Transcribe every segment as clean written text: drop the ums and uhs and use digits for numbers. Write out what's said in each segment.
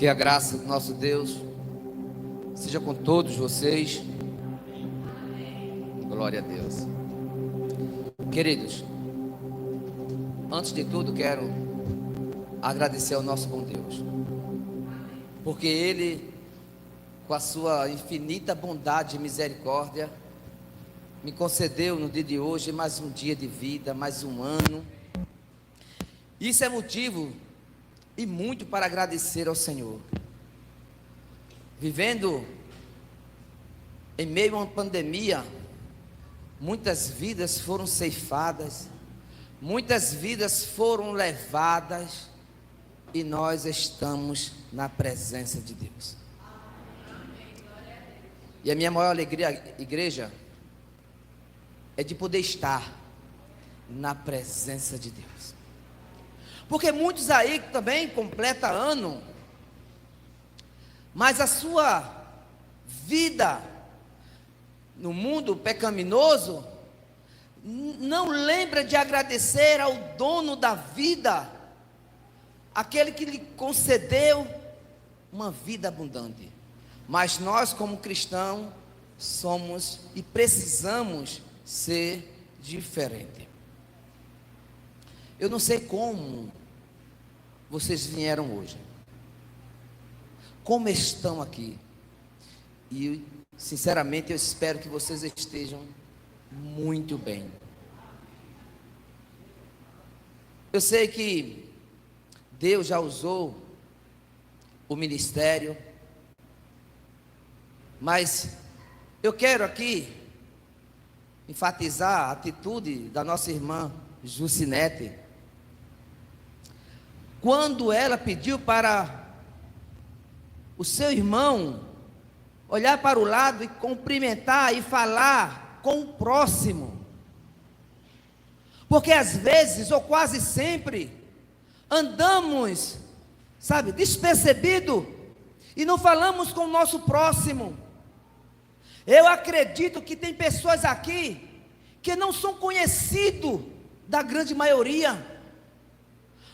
Que a graça do nosso Deus seja com todos vocês. Glória a Deus. Queridos, antes de tudo quero agradecer ao nosso bom Deus, porque Ele, com a sua infinita bondade e misericórdia, me concedeu no dia de hoje mais um dia de vida, mais um ano. Isso é motivo e muito para agradecer ao Senhor. Vivendo em meio a uma pandemia, muitas vidas foram ceifadas, muitas vidas foram levadas, e nós estamos na presença de Deus. E a minha maior alegria, igreja, é de poder estar na presença de Deus. Porque muitos aí também completam ano, mas a sua vida no mundo pecaminoso não lembra de agradecer ao dono da vida, aquele que lhe concedeu uma vida abundante. Mas nós, como cristãos, somos e precisamos ser diferente. Eu não sei como vocês vieram hoje, como estão aqui, e sinceramente eu espero que vocês estejam muito bem. Eu sei que Deus já usou o ministério, mas eu quero aqui enfatizar a atitude da nossa irmã Jucinete, quando ela pediu para o seu irmão olhar para o lado e cumprimentar e falar com o próximo. Porque às vezes, ou quase sempre, andamos, despercebido, e não falamos com o nosso próximo. Eu acredito que tem pessoas aqui que não são conhecidos da grande maioria,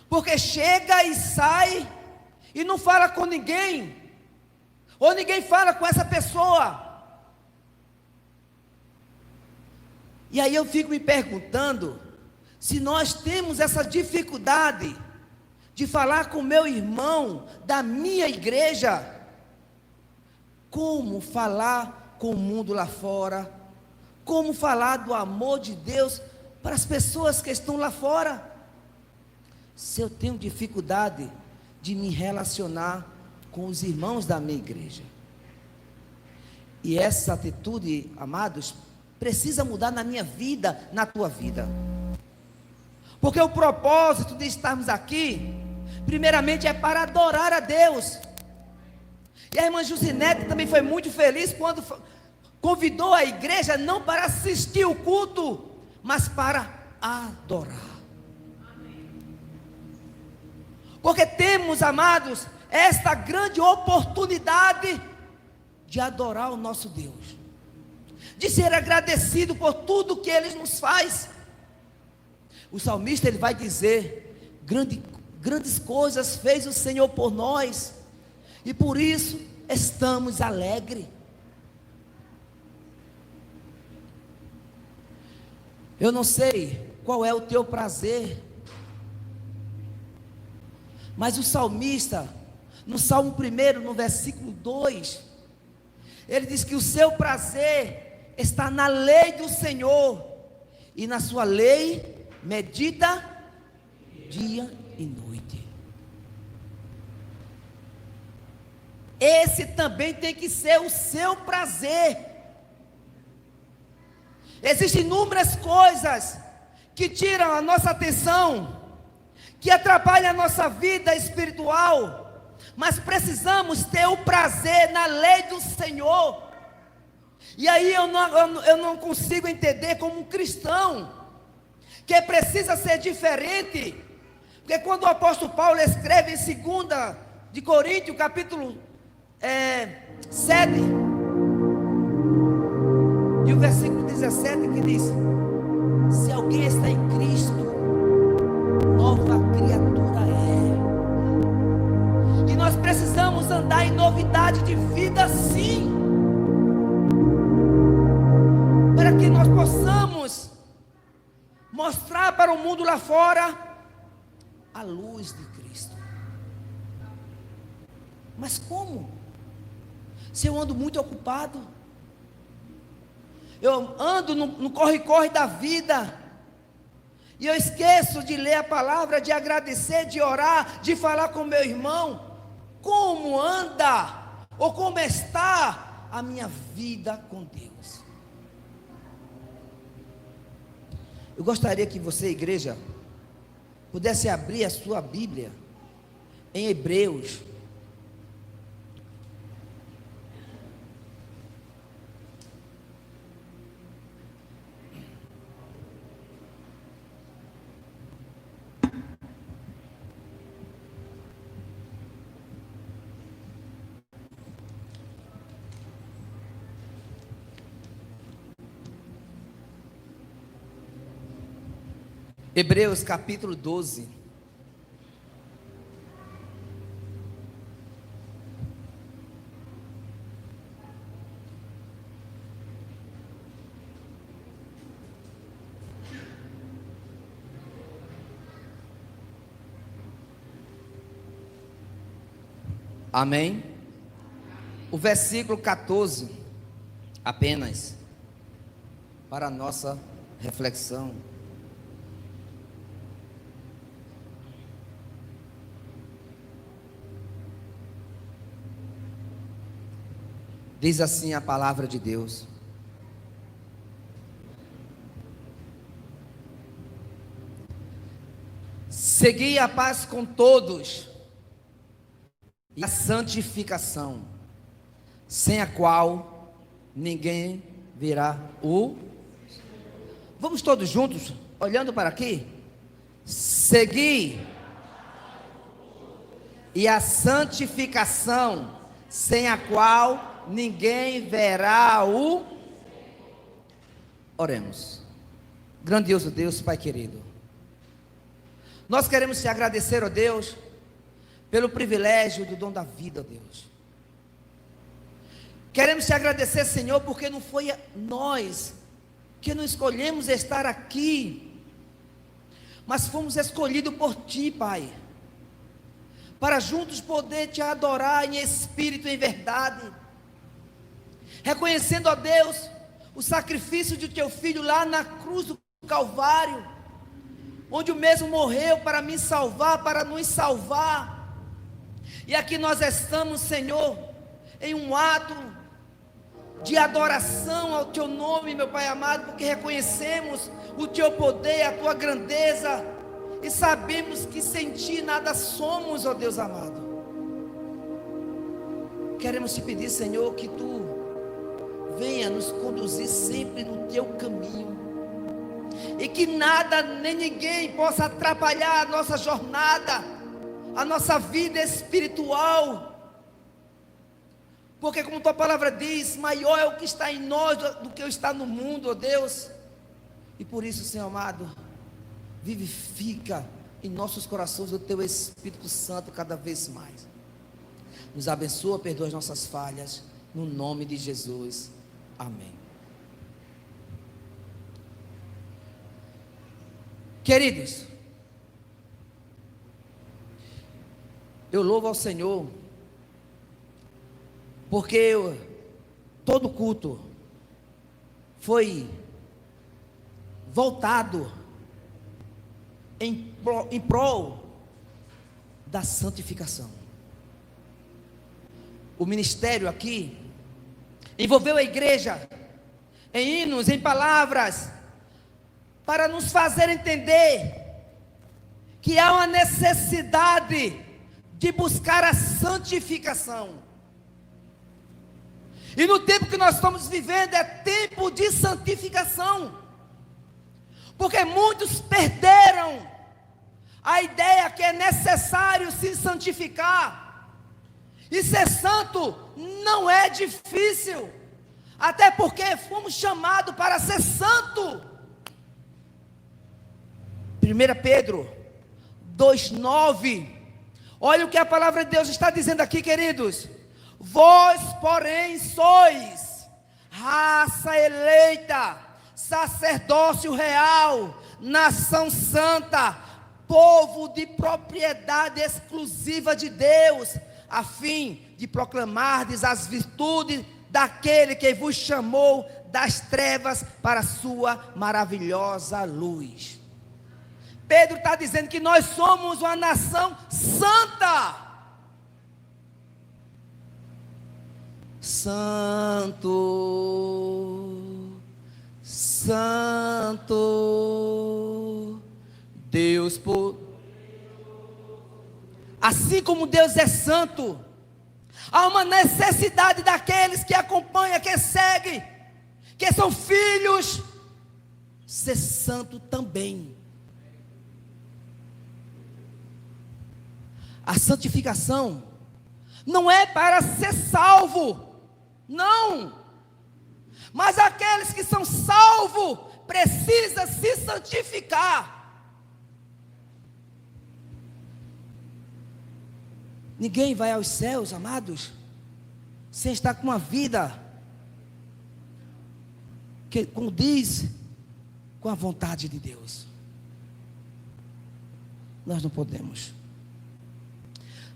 porque chega e sai e não fala com ninguém, ou ninguém fala com essa pessoa. E aí eu fico me perguntando, se nós temos essa dificuldade de falar com o meu irmão da minha igreja, como falar com o mundo lá fora? Como falar do amor de Deus para as pessoas que estão lá fora? Se eu tenho dificuldade de me relacionar com os irmãos da minha igreja, e essa atitude, amados, precisa mudar na minha vida, na tua vida, porque o propósito de estarmos aqui, primeiramente é para adorar a Deus. E a irmã Jucinete também foi muito feliz quando convidou a igreja não para assistir o culto, mas para adorar. Porque temos, amados, esta grande oportunidade de adorar o nosso Deus, de ser agradecido por tudo que Ele nos faz. O salmista, ele vai dizer: grandes coisas fez o Senhor por nós, e por isso estamos alegres. Eu não sei qual é o teu prazer, mas o salmista, no Salmo 1, no versículo 2, ele diz que o seu prazer está na lei do Senhor, e na sua lei medita dia e noite. Esse também tem que ser o seu prazer. Existem inúmeras coisas que tiram a nossa atenção, que atrapalham a nossa vida espiritual, mas precisamos ter o prazer na lei do Senhor. E aí eu não consigo entender como um cristão que precisa ser diferente, porque quando o apóstolo Paulo escreve em 2 de Coríntios, capítulo 7, e o versículo 17, que diz: se alguém está em Cristo, nova criatura é. E nós precisamos precisamos andar em novidade de vida, sim, para que nós possamos mostrar para o mundo lá fora a luz de Cristo. Mas como? Se eu ando muito ocupado, eu ando no corre-corre da vida, e eu esqueço de ler a palavra, de agradecer, de orar, de falar com meu irmão. Como anda, ou como está a minha vida com Deus? Eu gostaria que você, igreja, pudesse abrir a sua Bíblia em Hebreus. Hebreus capítulo 12. Amém? O versículo 14, apenas, para a nossa reflexão. Diz assim a palavra de Deus: segui a paz com todos e a santificação, sem a qual ninguém verá o... Vamos todos juntos, olhando para aqui? Segui e a santificação, sem a qual ninguém verá o... Oremos. Grandioso Deus, Pai querido, nós queremos te agradecer, ó Deus, pelo privilégio do dom da vida, ó Deus. Queremos te agradecer, Senhor, porque não foi nós que não escolhemos estar aqui, mas fomos escolhidos por Ti, Pai, para juntos poder te adorar em espírito e em verdade, reconhecendo, ó Deus, o sacrifício de Teu Filho lá na cruz do Calvário, onde o mesmo morreu para me salvar, para nos salvar. E aqui nós estamos, Senhor, em um ato de adoração ao Teu nome, meu Pai amado, porque reconhecemos o Teu poder, a Tua grandeza, e sabemos que sem Ti nada somos, ó Deus amado. Queremos te pedir, Senhor, que Tu venha nos conduzir sempre no Teu caminho, e que nada nem ninguém possa atrapalhar a nossa jornada, a nossa vida espiritual, porque como Tua palavra diz, maior é o que está em nós do que o que está no mundo, ó Deus. E por isso, Senhor amado, vivifica em nossos corações o Teu Espírito Santo cada vez mais. Nos abençoa, perdoa as nossas falhas, no nome de Jesus, amém. Queridos, eu louvo ao Senhor, porque todo culto foi voltado em prol da santificação. O ministério aqui envolveu a igreja em hinos, em palavras, para nos fazer entender que há uma necessidade de buscar a santificação. E no tempo que nós estamos vivendo é tempo de santificação, porque muitos perderam a ideia que é necessário se santificar. E ser santo não é difícil, até porque fomos chamados para ser santo. 1 Pedro 2,9, Olha o que a palavra de Deus está dizendo aqui, queridos. Vós, porém, sois raça eleita, sacerdócio real, nação santa, povo de propriedade exclusiva de Deus, a fim de proclamardes as virtudes daquele que vos chamou das trevas para a sua maravilhosa luz. Pedro está dizendo que nós somos uma nação santa. Santo, Santo, Deus por... Assim como Deus é santo, há uma necessidade daqueles que acompanham, que seguem, que são filhos, ser santo também. A santificação não é para ser salvo, não. Mas aqueles que são salvos precisam se santificar. Ninguém vai aos céus, amados, sem estar com uma vida que condiz com a vontade de Deus. Nós não podemos.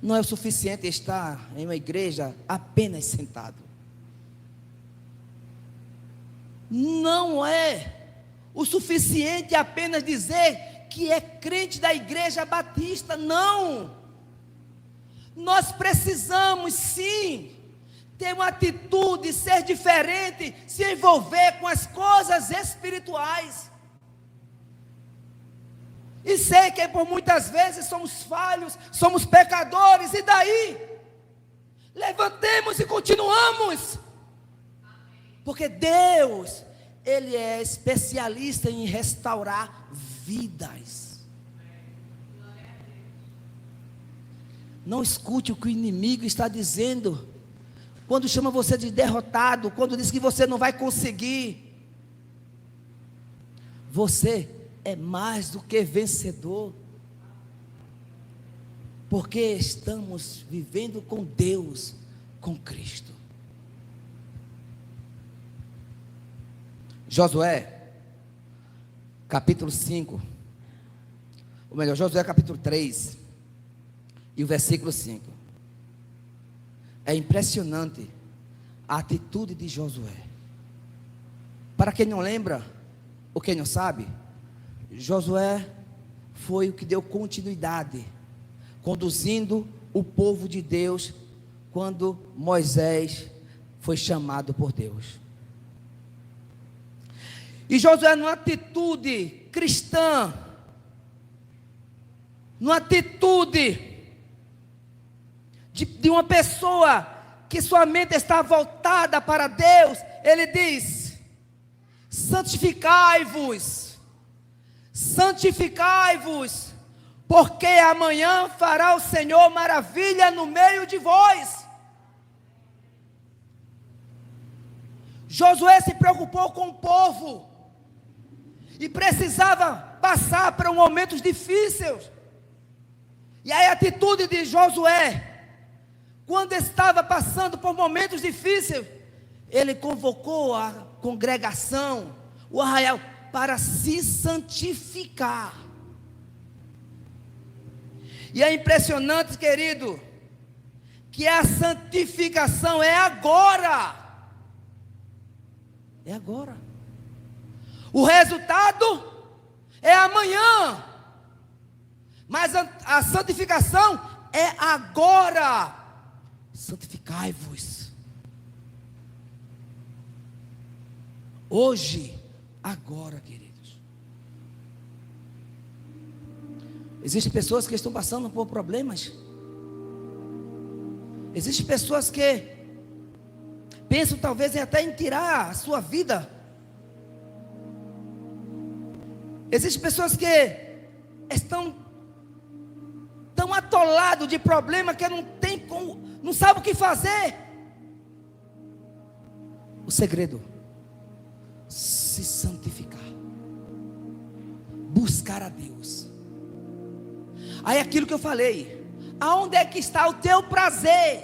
Não é o suficiente estar em uma igreja apenas sentado. Não é o suficiente apenas dizer que é crente da igreja batista. Não. Nós precisamos sim ter uma atitude, ser diferente, se envolver com as coisas espirituais. E sei que por muitas vezes somos falhos, somos pecadores, e daí? Levantemos e continuamos. Porque Deus, Ele é especialista em restaurar vidas. Não escute o que o inimigo está dizendo, quando chama você de derrotado, quando diz que você não vai conseguir. Você é mais do que vencedor, porque estamos vivendo com Deus, com Cristo. Josué, capítulo 5, ou melhor, Josué capítulo 3, e o versículo 5. É impressionante a atitude de Josué. Para quem não lembra, ou quem não sabe, Josué foi o que deu continuidade, conduzindo o povo de Deus, quando Moisés foi chamado por Deus. E Josué, numa atitude cristã, numa atitude de uma pessoa que sua mente está voltada para Deus, ele diz: santificai-vos, santificai-vos, porque amanhã fará o Senhor maravilha no meio de vós. Josué se preocupou com o povo, e precisava passar por momentos difíceis. E aí a atitude de Josué, quando estava passando por momentos difíceis, ele convocou a congregação, o arraial, para se santificar. E é impressionante, querido, que a santificação é agora. É agora. O resultado é amanhã, mas a santificação é agora. Santificai-vos. Hoje, agora, queridos. Existem pessoas que estão passando por problemas. Existem pessoas que pensam talvez até em tirar a sua vida. Existem pessoas que estão tão atolados de problema que não sabem o que fazer. O segredo: se santificar, buscar a Deus. Aí aquilo que eu falei, Aonde é que está o teu prazer?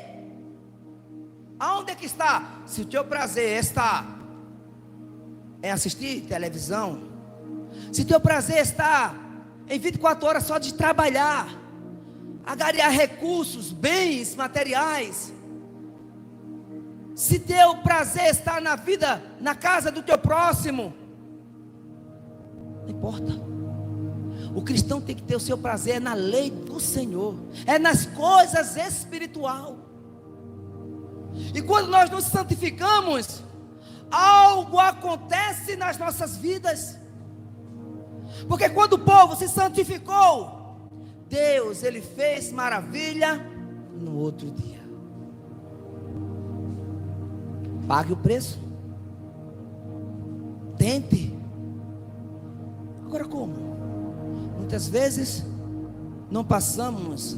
Aonde é que está? Se o teu prazer está em assistir televisão, se o teu prazer está em 24 horas só de trabalhar, angariar recursos, bens materiais, se teu prazer está na vida, na casa do teu próximo, não importa. O cristão tem que ter o seu prazer na lei do Senhor, é nas coisas espirituais. E quando nós nos santificamos, algo acontece nas nossas vidas. Porque quando o povo se santificou, Deus, Ele fez maravilha no outro dia. Pague o preço. Tente. Agora como? Muitas vezes não passamos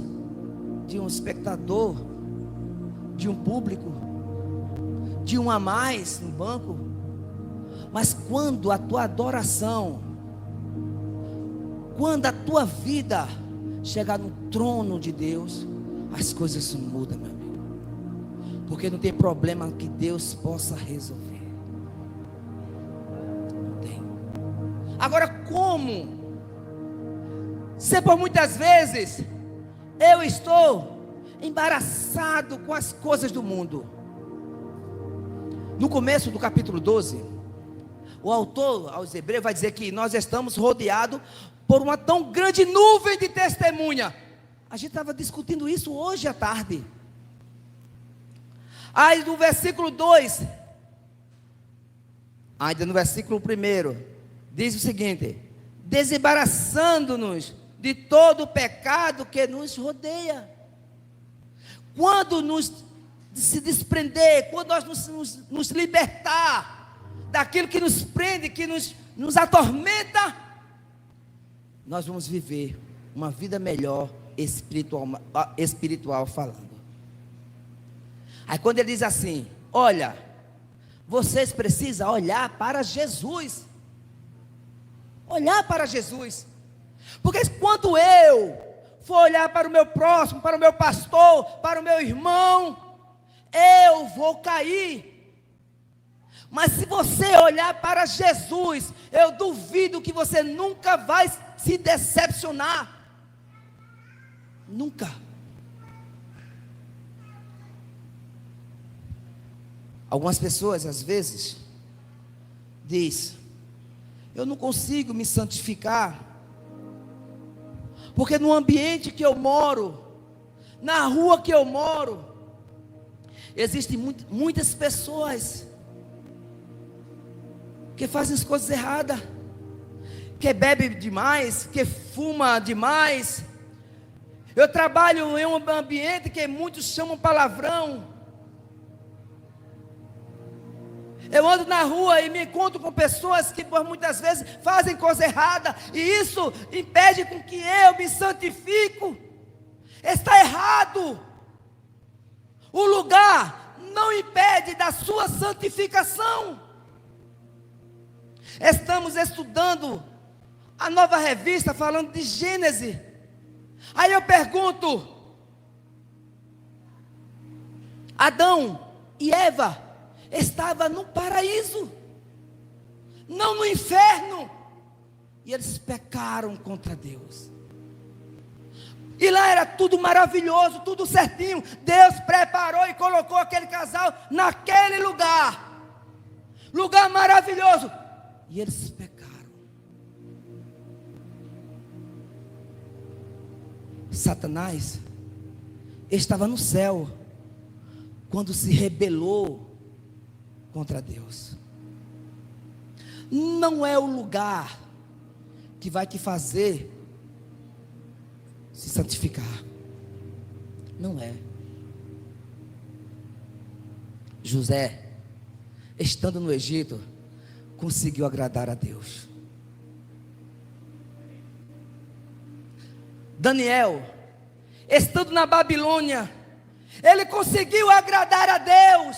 de um espectador, de um público, de um a mais no banco. Mas quando a tua adoração, quando a tua vida chegar no trono de Deus, as coisas mudam, meu amigo. Porque não tem problema que Deus possa resolver. Não tem. Agora como? Se por muitas vezes eu estou embaraçado com as coisas do mundo. No começo do capítulo 12, o autor aos Hebreus vai dizer que nós estamos rodeados por uma tão grande nuvem de testemunha. A gente estava discutindo isso hoje à tarde. Aí no versículo 2, ainda no versículo 1, diz o seguinte: desembaraçando-nos de todo o pecado que nos rodeia. Quando se desprender, quando nós nos libertar daquilo que nos prende, que nos atormenta, nós vamos viver uma vida melhor, espiritual falando. Aí quando ele diz assim: olha, vocês precisam olhar para Jesus. Olhar para Jesus. Porque quando eu for olhar para o meu próximo, para o meu pastor, para o meu irmão, eu vou cair. Mas se você olhar para Jesus, eu duvido que você nunca vai se decepcionar. Nunca. Algumas pessoas às vezes diz: eu não consigo me santificar, porque no ambiente que eu moro, na rua que eu moro, existem muitas pessoas que fazem as coisas erradas, que bebe demais, que fuma demais. Eu trabalho em um ambiente que muitos chamam palavrão. Eu ando na rua e me encontro com pessoas que por muitas vezes fazem coisa errada, e isso impede com que eu me santifico. Está errado. O lugar não impede da sua santificação. Estamos estudando a nova revista falando de Gênesis. Aí eu pergunto: Adão e Eva estavam no paraíso, não no inferno, e eles pecaram contra Deus. E lá era tudo maravilhoso, tudo certinho. Deus preparou e colocou aquele casal naquele lugar, lugar maravilhoso, e eles pecaram. Satanás estava no céu quando se rebelou contra Deus. Não é o lugar que vai te fazer se santificar. Não é. José, estando no Egito, conseguiu agradar a Deus. Daniel, estando na Babilônia, ele conseguiu agradar a Deus.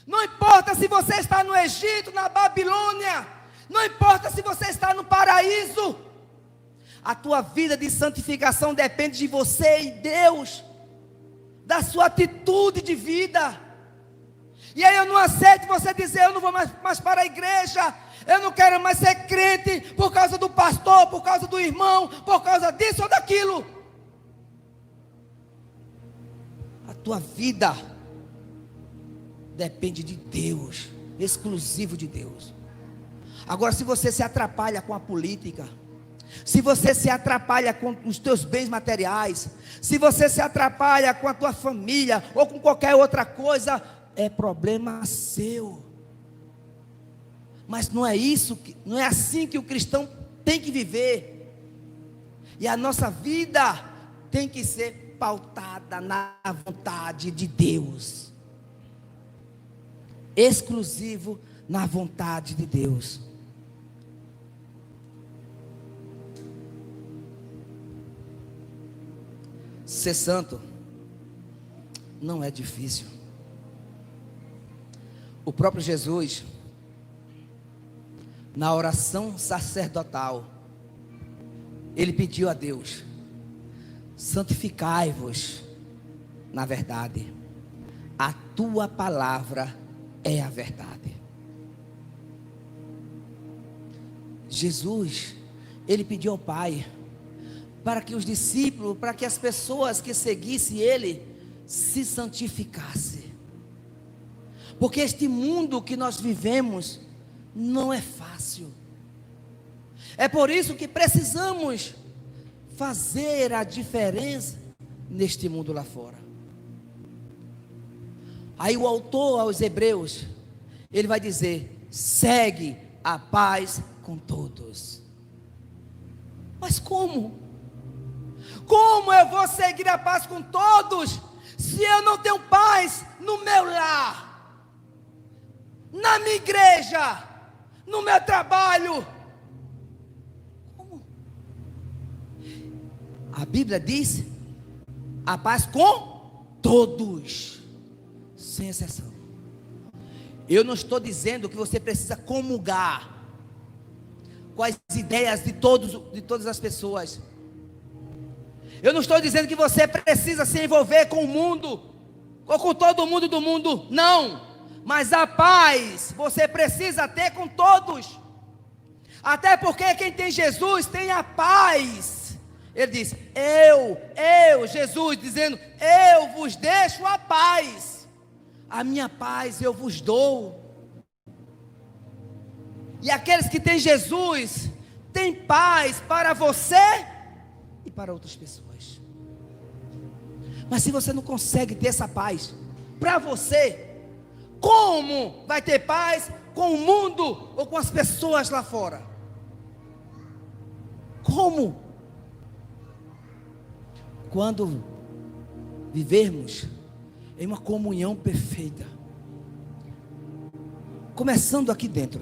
Não importa se você está no Egito, na Babilônia, não importa se você está no paraíso, A tua vida de santificação depende de você e Deus, da sua atitude de vida. E aí eu não aceito você dizer: eu não vou mais para a igreja, eu não quero mais ser crente por causa do pastor, por causa do irmão, por causa disso ou daquilo. A tua vida depende de Deus, exclusivo de Deus. Agora, se você se atrapalha com a política, se você se atrapalha com os teus bens materiais, se você se atrapalha com a tua família ou com qualquer outra coisa, é problema seu. Mas não é isso, não é assim que o cristão tem que viver. E a nossa vida tem que ser pautada na vontade de Deus, exclusivo na vontade de Deus. Ser santo não é difícil. O próprio Jesus, na oração sacerdotal, ele pediu a Deus: santificai-vos na verdade, a tua palavra é a verdade. Jesus, ele pediu ao Pai para que os discípulos, para que as pessoas que seguissem ele, se santificassem. Porque este mundo que nós vivemos não é fácil. É por isso que precisamos fazer a diferença neste mundo lá fora. Aí o autor aos Hebreus, ele vai dizer: segue a paz com todos. Mas como? Como eu vou seguir a paz com todos, se eu não tenho paz no meu lar, na minha igreja, no meu trabalho? Como? A Bíblia diz: a paz com todos, sem exceção. Eu não estou dizendo que você precisa comungar com as ideias de todas as pessoas. Eu não estou dizendo que você precisa se envolver com o mundo, ou com todo mundo do mundo, não. Mas a paz você precisa ter com todos. Até porque quem tem Jesus tem a paz. Ele diz: Jesus dizendo: eu vos deixo a paz, a minha paz eu vos dou. E aqueles que têm Jesus, têm paz para você e para outras pessoas. Mas se você não consegue ter essa paz para você, como vai ter paz com o mundo ou com as pessoas lá fora? Como? Quando vivermos em uma comunhão perfeita, começando aqui dentro,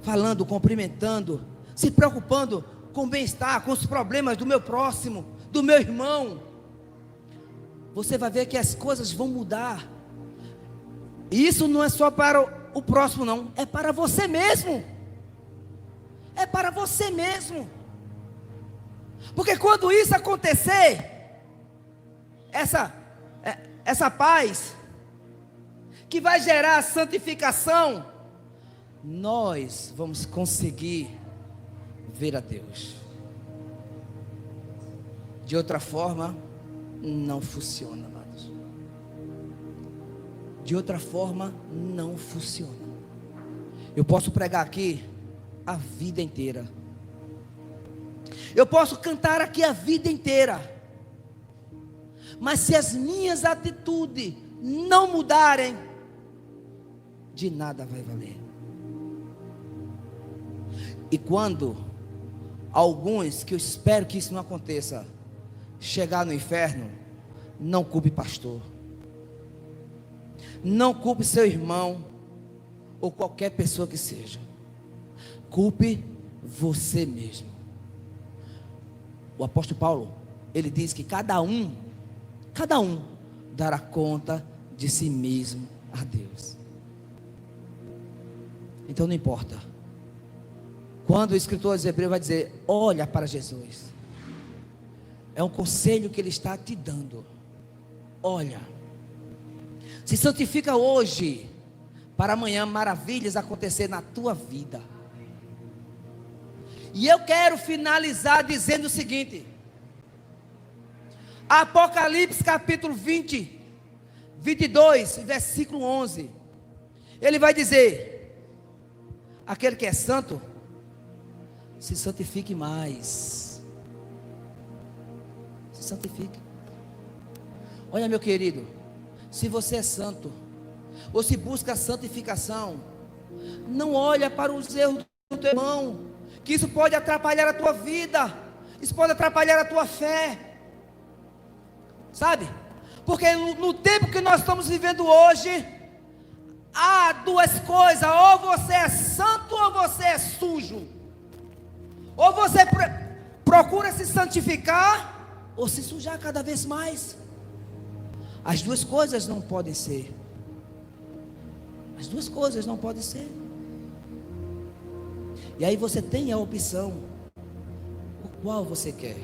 falando, cumprimentando, se preocupando com o bem-estar, com os problemas do meu próximo, do meu irmão, você vai ver que as coisas vão mudar. E isso não é só para o próximo, não, é para você mesmo. É para você mesmo. Porque quando isso acontecer, essa paz que vai gerar a santificação, nós vamos conseguir ver a Deus. De outra forma, não funciona, amados. De outra forma, não funciona. Eu posso pregar aqui a vida inteira. Eu posso cantar aqui a vida inteira. Mas se as minhas atitudes não mudarem, de nada vai valer. E quando alguns, que eu espero que isso não aconteça, chegar no inferno, não culpe pastor, não culpe seu irmão, ou qualquer pessoa que seja, culpe você mesmo. O apóstolo Paulo, ele diz que cada um dará conta de si mesmo a Deus. Então não importa Quando o escritor aos Hebreus vai dizer: olha para Jesus, é um conselho que ele está te dando. Olha, se santifica hoje, para amanhã maravilhas acontecer na tua vida. E eu quero finalizar dizendo o seguinte: Apocalipse capítulo 20, 22, versículo 11. Ele vai dizer: aquele que é santo, se santifique mais. Se santifique. Olha, meu querido, se você é santo, ou se busca santificação, não olha para os erros do teu irmão, que isso pode atrapalhar a tua vida, isso pode atrapalhar a tua fé, sabe? Porque no tempo que nós estamos vivendo hoje, há duas coisas: ou você é santo ou você é sujo, ou você procura se santificar, ou se sujar cada vez mais. As duas coisas não podem ser. As duas coisas não podem ser. E aí você tem a opção, o qual você quer.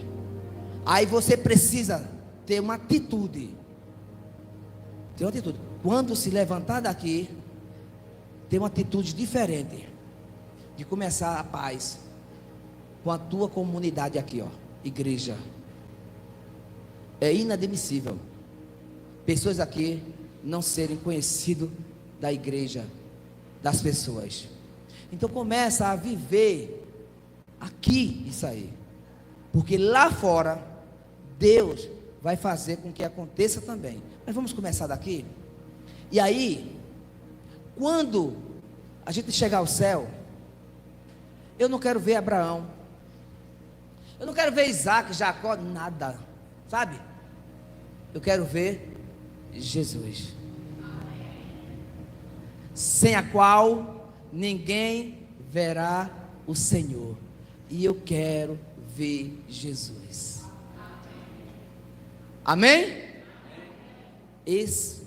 Aí você precisa ter uma atitude. Ter uma atitude. Quando se levantar daqui, ter uma atitude diferente, de começar a paz com a tua comunidade aqui, ó, igreja. É inadmissível pessoas aqui não serem conhecidas da igreja, das pessoas. Então começa a viver aqui isso aí, porque lá fora Deus vai fazer com que aconteça também. Mas vamos começar daqui. E aí, quando a gente chegar ao céu, eu não quero ver Abraão, eu não quero ver Isaac, Jacó, nada, sabe? Eu quero ver Jesus, sem a qual ninguém verá o Senhor. E eu quero ver Jesus. Amém? Esse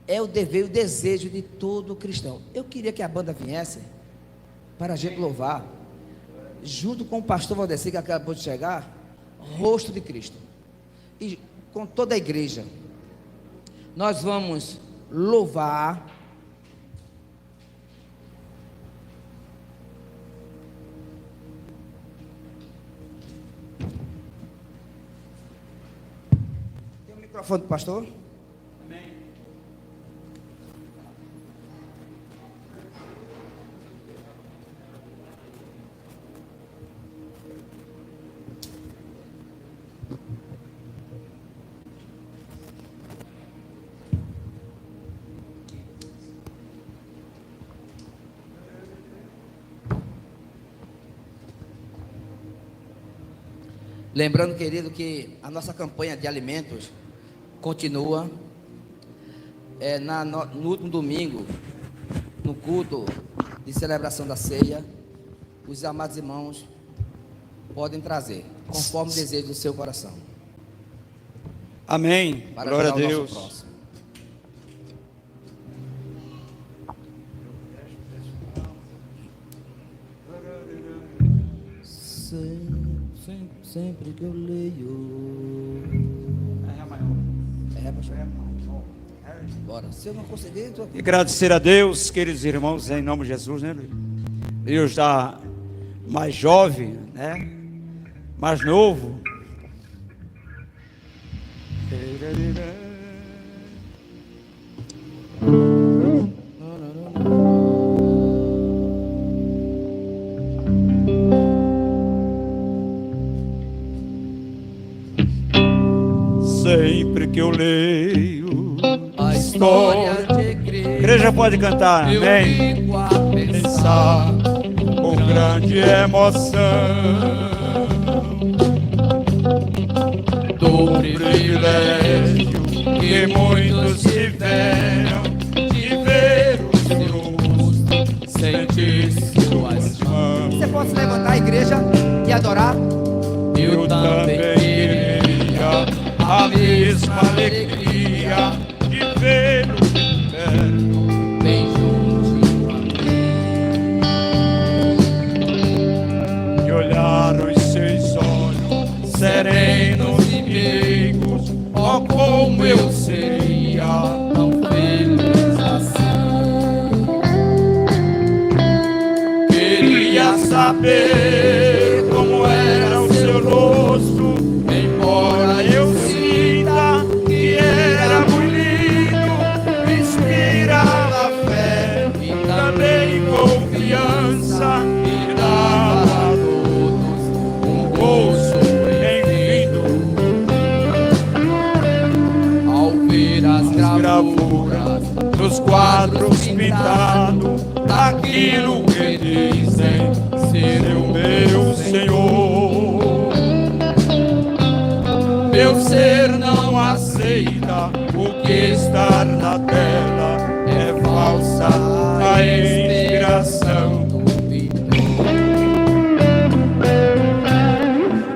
é o dever e o desejo de todo cristão. Eu queria que a banda viesse para a gente louvar, junto com o pastor Valdeci, que acabou de chegar, rosto de Cristo, e com toda a igreja. Nós vamos louvar. Tem um microfone do pastor? Amém. Lembrando, querido, que a nossa campanha de alimentos continua. No último domingo, no culto de celebração da ceia, os amados irmãos podem trazer, conforme o desejo do seu coração. Amém. Para glória a ajudar o Deus. nosso próximo. Sempre que eu leio. Pastor. Bora. Se eu não conseguir, eu tô aqui. E agradecer a Deus, queridos irmãos, em nome de Jesus, né? Deus está mais jovem, né? Mais novo. Sempre que eu leio A história de igreja pode cantar, amém? fico a Pensar com grande emoção do privilégio que muitos tiveram de ver o Senhor, sentir suas mãos. Você pode se levantar, a igreja, e adorar. Eu também queria a mesma alegria de vê-lo de perto. Bem juntinho a mim. Oh, como eu seria tão feliz assim. Queria saber como era o seu rosto, embora eu sinta que era muito lindo. Inspirava fé e também confiança, e dava a todos um gozo bem-vindo. Ao ver as gravuras dos quadros pintados, daquilo que dizem ser o meu Senhor, meu ser não aceita o que está na tela, é falsa a inspiração.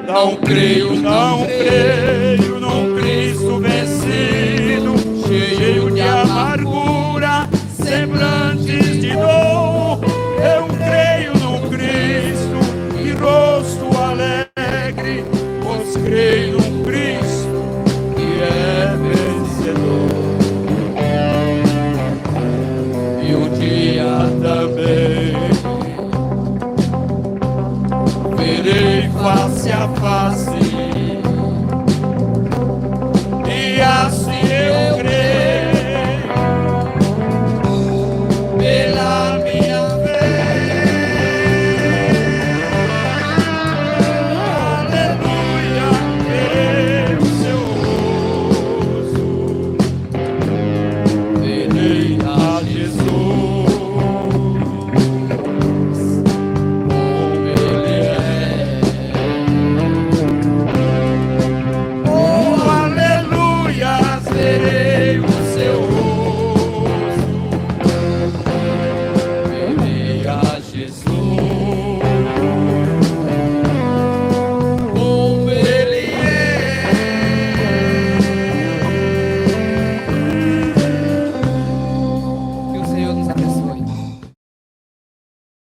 Não creio, não creio num Cristo vencido, cheio de amargura, semblantes de dor. Eu creio num Cristo de rosto alegre, pois creio num Cristo que é vencedor. E um dia também verei face a face